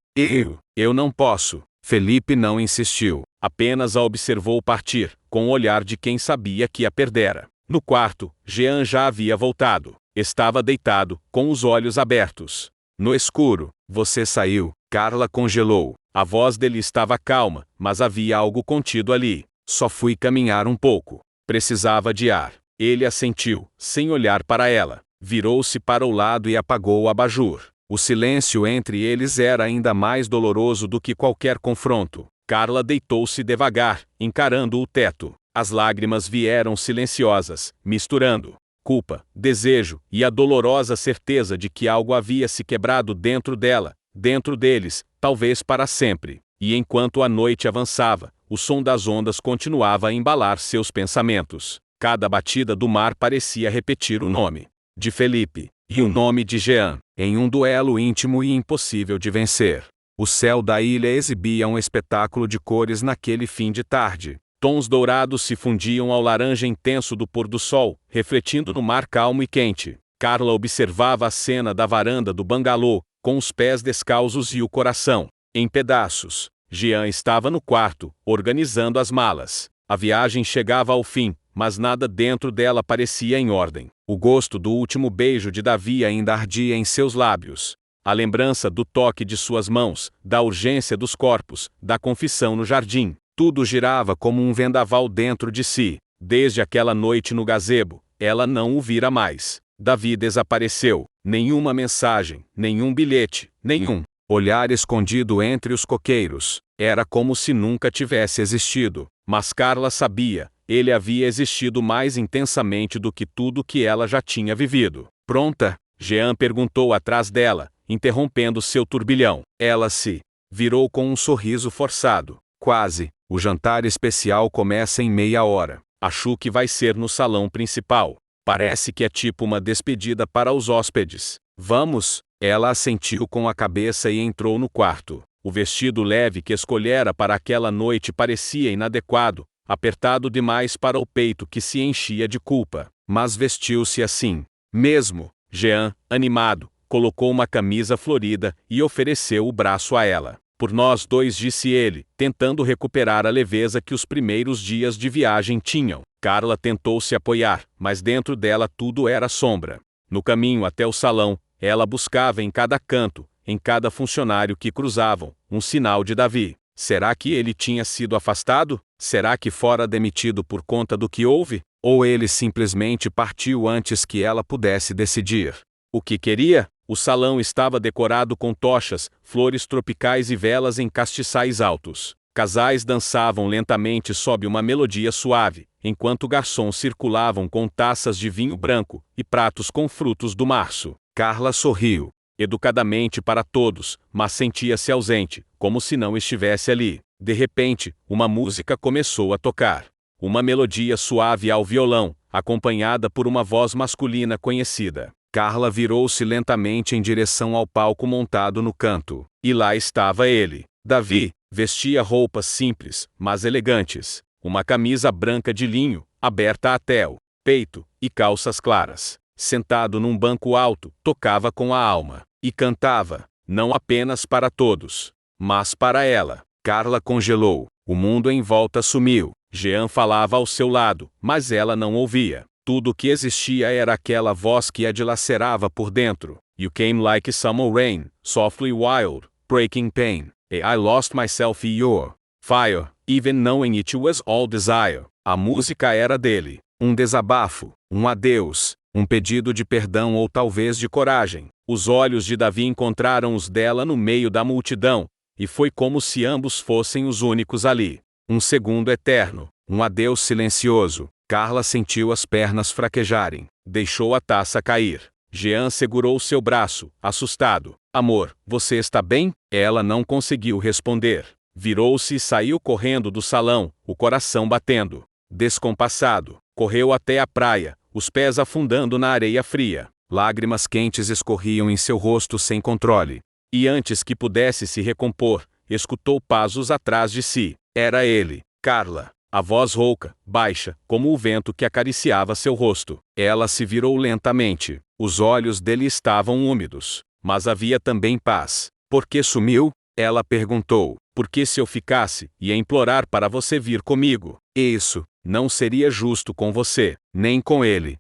Eu não posso. Felipe não insistiu, apenas a observou partir, com o olhar de quem sabia que a perdera. No quarto, Jean já havia voltado. Estava deitado, com os olhos abertos. No escuro, você saiu. Carla congelou. A voz dele estava calma, mas havia algo contido ali. Só fui caminhar um pouco. Precisava de ar. Ele assentiu, sem olhar para ela. Virou-se para o lado e apagou o abajur. O silêncio entre eles era ainda mais doloroso do que qualquer confronto. Carla deitou-se devagar, encarando o teto. As lágrimas vieram silenciosas, misturando culpa, desejo e a dolorosa certeza de que algo havia se quebrado dentro dela, dentro deles, talvez para sempre. E enquanto a noite avançava, o som das ondas continuava a embalar seus pensamentos. Cada batida do mar parecia repetir o nome de Felipe e o nome de Jean, em um duelo íntimo e impossível de vencer. O céu da ilha exibia um espetáculo de cores naquele fim de tarde. Tons dourados se fundiam ao laranja intenso do pôr do sol, refletindo no mar calmo e quente. Carla observava a cena da varanda do bangalô, com os pés descalços e o coração em pedaços. Jean estava no quarto, organizando as malas. A viagem chegava ao fim, mas nada dentro dela parecia em ordem. O gosto do último beijo de Davi ainda ardia em seus lábios. A lembrança do toque de suas mãos, da urgência dos corpos, da confissão no jardim. Tudo girava como um vendaval dentro de si. Desde aquela noite no gazebo, ela não o vira mais. Davi desapareceu. Nenhuma mensagem, nenhum bilhete, nenhum olhar escondido entre os coqueiros. Era como se nunca tivesse existido. Mas Carla sabia, ele havia existido mais intensamente do que tudo que ela já tinha vivido. Pronta? Jean perguntou atrás dela, interrompendo seu turbilhão. Ela se virou com um sorriso forçado. Quase. O jantar especial começa em meia hora. Acho que vai ser no salão principal. Parece que é tipo uma despedida para os hóspedes. Vamos? Ela assentiu com a cabeça e entrou no quarto. O vestido leve que escolhera para aquela noite parecia inadequado, apertado demais para o peito que se enchia de culpa. Mas vestiu-se assim Mesmo, Jean, animado, colocou uma camisa florida e ofereceu o braço a ela. Por nós dois, disse ele, tentando recuperar a leveza que os primeiros dias de viagem tinham. Carla tentou se apoiar, mas dentro dela tudo era sombra. No caminho até o salão, ela buscava em cada canto, em cada funcionário que cruzavam, um sinal de Davi. Será que ele tinha sido afastado? Será que fora demitido por conta do que houve? Ou ele simplesmente partiu antes que ela pudesse decidir? O que queria? O salão estava decorado com tochas, flores tropicais e velas em castiçais altos. Casais dançavam lentamente sob uma melodia suave, enquanto garçons circulavam com taças de vinho branco e pratos com frutos do março. Carla sorriu educadamente para todos, mas sentia-se ausente, como se não estivesse ali. De repente, uma música começou a tocar. Uma melodia suave ao violão, acompanhada por uma voz masculina conhecida. Carla virou-se lentamente em direção ao palco montado no canto. E lá estava ele. Davi vestia roupas simples, mas elegantes. Uma camisa branca de linho, aberta até o peito, e calças claras. Sentado num banco alto, tocava com a alma. E cantava, não apenas para todos, mas para ela. Carla congelou. O mundo em volta sumiu. Jean falava ao seu lado, mas ela não ouvia. Tudo o que existia era aquela voz que a dilacerava por dentro. You came like summer rain, softly wild, breaking pain. I lost myself in your fire, even knowing it was all desire. A música era dele. Um desabafo, um adeus, um pedido de perdão ou talvez de coragem. Os olhos de Davi encontraram os dela no meio da multidão, e foi como se ambos fossem os únicos ali. Um segundo eterno, um adeus silencioso. Carla sentiu as pernas fraquejarem. Deixou a taça cair. Jean segurou seu braço, assustado. Amor, você está bem? Ela não conseguiu responder. Virou-se e saiu correndo do salão, o coração batendo. Descompassado, correu até a praia, os pés afundando na areia fria. Lágrimas quentes escorriam em seu rosto sem controle. E antes que pudesse se recompor, escutou passos atrás de si. Era ele, Carla. A voz rouca, baixa, como o vento que acariciava seu rosto. Ela se virou lentamente. Os olhos dele estavam úmidos. Mas havia também paz. Por que sumiu? Ela perguntou. Porque se eu ficasse, ia implorar para você vir comigo. Isso não seria justo com você, nem com ele.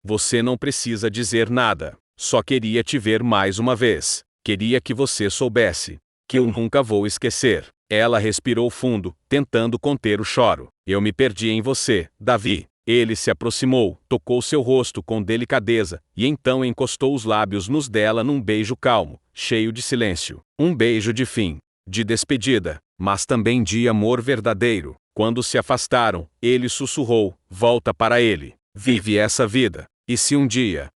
Você não precisa dizer nada. Só queria te ver mais uma vez. Queria que você soubesse que eu nunca vou esquecer. Ela respirou fundo, tentando conter o choro. Eu me perdi em você, Davi. Ele se aproximou, tocou seu rosto com delicadeza, e então encostou os lábios nos dela num beijo calmo, cheio de silêncio. Um beijo de fim, de despedida, mas também de amor verdadeiro. Quando se afastaram, ele sussurrou, volta para ele. Vive essa vida. E se um dia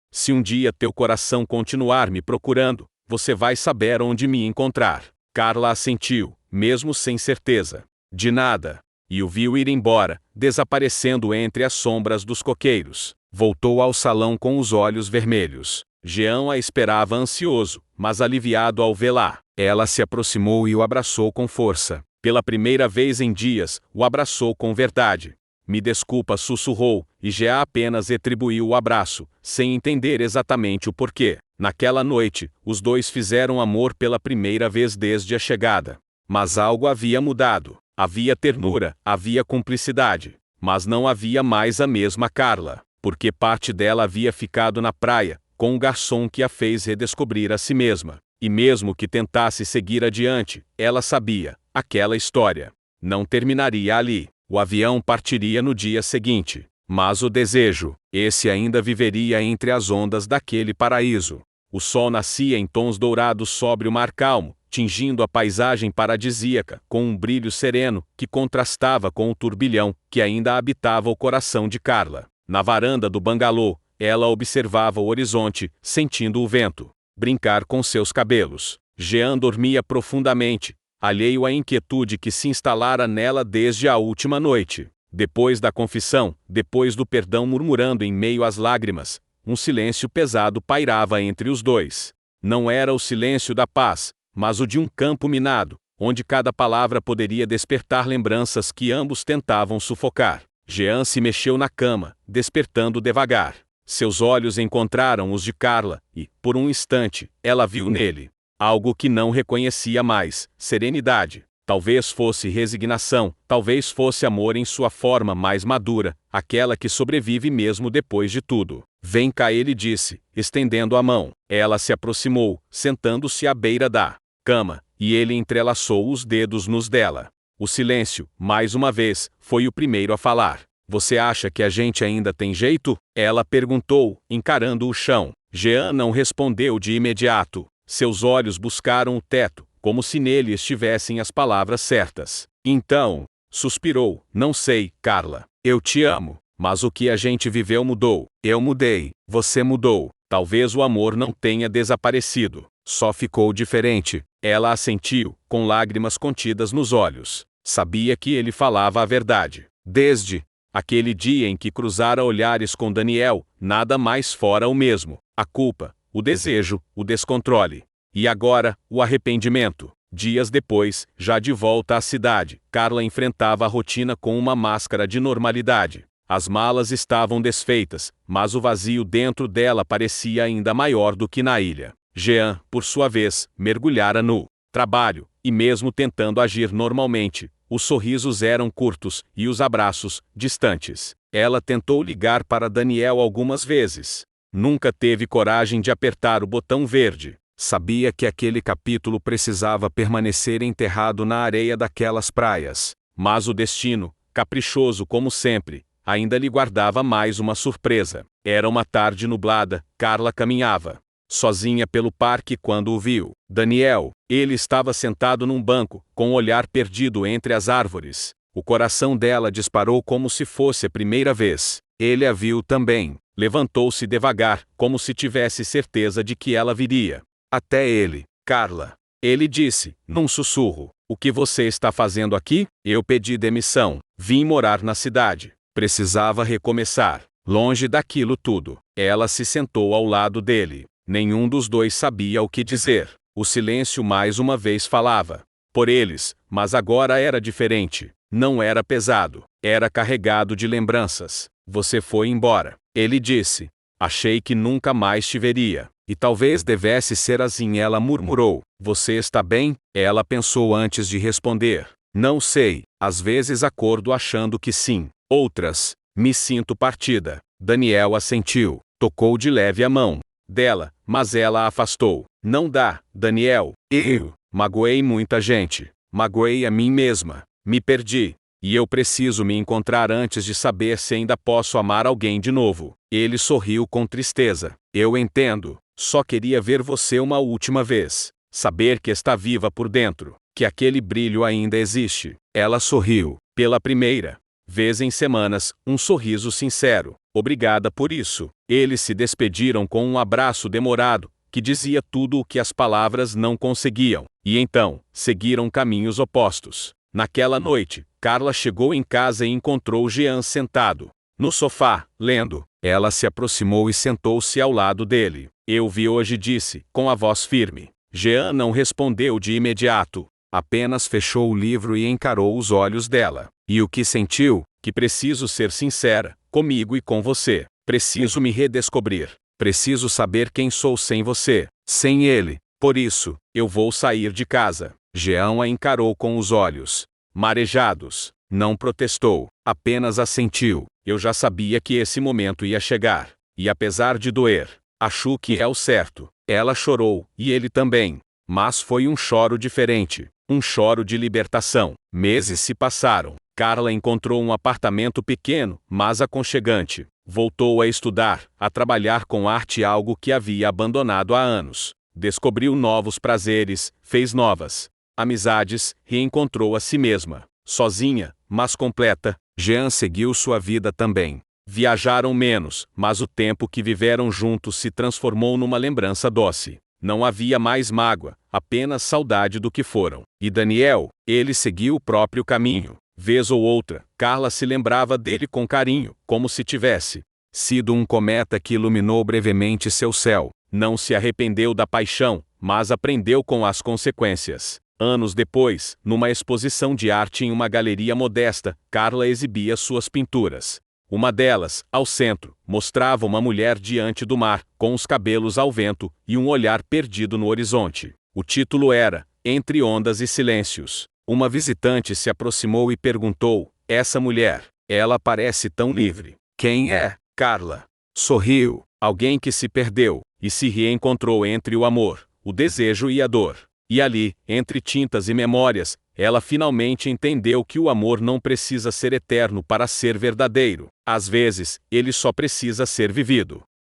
teu coração continuar me procurando, você vai saber onde me encontrar. Carla assentiu, mesmo sem certeza. De nada. E o viu ir embora, desaparecendo entre as sombras dos coqueiros. Voltou ao salão com os olhos vermelhos. Jean a esperava ansioso, mas aliviado ao vê-la. Ela se aproximou e o abraçou com força. Pela primeira vez em dias, o abraçou com verdade. Me desculpa, sussurrou, e Jean apenas retribuiu o abraço, sem entender exatamente o porquê. Naquela noite, os dois fizeram amor pela primeira vez desde a chegada. Mas algo havia mudado. Havia ternura, havia cumplicidade. Mas não havia mais a mesma Carla, porque parte dela havia ficado na praia, com um garçom que a fez redescobrir a si mesma. E mesmo que tentasse seguir adiante, ela sabia, aquela história não terminaria ali. O avião partiria no dia seguinte. Mas o desejo, esse ainda viveria entre as ondas daquele paraíso. O sol nascia em tons dourados sobre o mar calmo, tingindo a paisagem paradisíaca com um brilho sereno que contrastava com o turbilhão que ainda habitava o coração de Carla. Na varanda do bangalô, ela observava o horizonte, sentindo o vento brincar com seus cabelos. Jean dormia profundamente, alheio à inquietude que se instalara nela desde a última noite. Depois da confissão, depois do perdão, murmurando em meio às lágrimas, um silêncio pesado pairava entre os dois. Não era o silêncio da paz, mas o de um campo minado, onde cada palavra poderia despertar lembranças que ambos tentavam sufocar. Jean se mexeu na cama, despertando devagar. Seus olhos encontraram os de Carla, e, por um instante, ela viu nele algo que não reconhecia mais: serenidade. Talvez fosse resignação, talvez fosse amor em sua forma mais madura, aquela que sobrevive mesmo depois de tudo. Vem cá, ele disse, estendendo a mão. Ela se aproximou, sentando-se à beira da cama, e ele entrelaçou os dedos nos dela. O silêncio, mais uma vez, foi o primeiro a falar. Você acha que a gente ainda tem jeito? Ela perguntou, encarando o chão. Jean não respondeu de imediato. Seus olhos buscaram o teto, como se nele estivessem as palavras certas. Então, suspirou. Não sei, Carla. Eu te amo. Mas o que a gente viveu mudou. Eu mudei. Você mudou. Talvez o amor não tenha desaparecido. Só ficou diferente. Ela assentiu, com lágrimas contidas nos olhos. Sabia que ele falava a verdade. Desde aquele dia em que cruzara olhares com Daniel, nada mais fora o mesmo. A culpa, o desejo, o descontrole. E agora, o arrependimento. Dias depois, já de volta à cidade, Carla enfrentava a rotina com uma máscara de normalidade. As malas estavam desfeitas, mas o vazio dentro dela parecia ainda maior do que na ilha. Jean, por sua vez, mergulhara no trabalho, e mesmo tentando agir normalmente, os sorrisos eram curtos e os abraços, distantes. Ela tentou ligar para Daniel algumas vezes. Nunca teve coragem de apertar o botão verde. Sabia que aquele capítulo precisava permanecer enterrado na areia daquelas praias. Mas o destino, caprichoso como sempre, ainda lhe guardava mais uma surpresa. Era uma tarde nublada, Carla caminhava sozinha pelo parque quando o viu. Daniel, ele estava sentado num banco, com o olhar perdido entre as árvores. O coração dela disparou como se fosse a primeira vez. Ele a viu também. Levantou-se devagar, como se tivesse certeza de que ela viria até ele. Carla. Ele disse, num sussurro, o que você está fazendo aqui? Eu pedi demissão. Vim morar na cidade. Precisava recomeçar. Longe daquilo tudo. Ela se sentou ao lado dele. Nenhum dos dois sabia o que dizer. O silêncio mais uma vez falava por eles, mas agora era diferente. Não era pesado. Era carregado de lembranças. Você foi embora. Ele disse. Achei que nunca mais te veria. E talvez devesse ser assim, ela murmurou. Você está bem? Ela pensou antes de responder. Não sei. Às vezes acordo achando que sim. Outras, me sinto partida. Daniel assentiu. Tocou de leve a mão dela, mas ela a afastou. Não dá, Daniel. Eu magoei muita gente. Magoei a mim mesma. Me perdi. E eu preciso me encontrar antes de saber se ainda posso amar alguém de novo. Ele sorriu com tristeza. Eu entendo. Só queria ver você uma última vez. Saber que está viva por dentro. Que aquele brilho ainda existe. Ela sorriu. Pela primeira vez em semanas, um sorriso sincero. Obrigada por isso. Eles se despediram com um abraço demorado, que dizia tudo o que as palavras não conseguiam. E então, seguiram caminhos opostos. Naquela noite, Carla chegou em casa e encontrou Jean sentado no sofá, lendo. Ela se aproximou e sentou-se ao lado dele. Eu vi hoje, disse, com a voz firme. Jean não respondeu de imediato. Apenas fechou o livro e encarou os olhos dela. E o que sentiu? Que preciso ser sincera, comigo e com você. Preciso me redescobrir. Preciso saber quem sou sem você, sem ele. Por isso, eu vou sair de casa. Jean a encarou com os olhos marejados. Não protestou, apenas assentiu. Eu já sabia que esse momento ia chegar. E apesar de doer, acho que é o certo. Ela chorou, e ele também. Mas foi um choro diferente. Um choro de libertação. Meses se passaram. Carla encontrou um apartamento pequeno, mas aconchegante. Voltou a estudar, a trabalhar com arte, algo que havia abandonado há anos. Descobriu novos prazeres, fez novas amizades, reencontrou a si mesma. Sozinha, mas completa, Jean seguiu sua vida também. Viajaram menos, mas o tempo que viveram juntos se transformou numa lembrança doce. Não havia mais mágoa, apenas saudade do que foram. E Daniel, ele seguiu o próprio caminho. Vez ou outra, Carla se lembrava dele com carinho, como se tivesse sido um cometa que iluminou brevemente seu céu. Não se arrependeu da paixão, mas aprendeu com as consequências. Anos depois, numa exposição de arte em uma galeria modesta, Carla exibia suas pinturas. Uma delas, ao centro, mostrava uma mulher diante do mar, com os cabelos ao vento e um olhar perdido no horizonte. O título era Entre Ondas e Silêncios. Uma visitante se aproximou e perguntou: essa mulher, ela parece tão livre. Quem é? Carla. Sorriu. Alguém que se perdeu e se reencontrou entre o amor, o desejo e a dor. E ali, entre tintas e memórias, ela finalmente entendeu que o amor não precisa ser eterno para ser verdadeiro. Às vezes, ele só precisa ser vivido.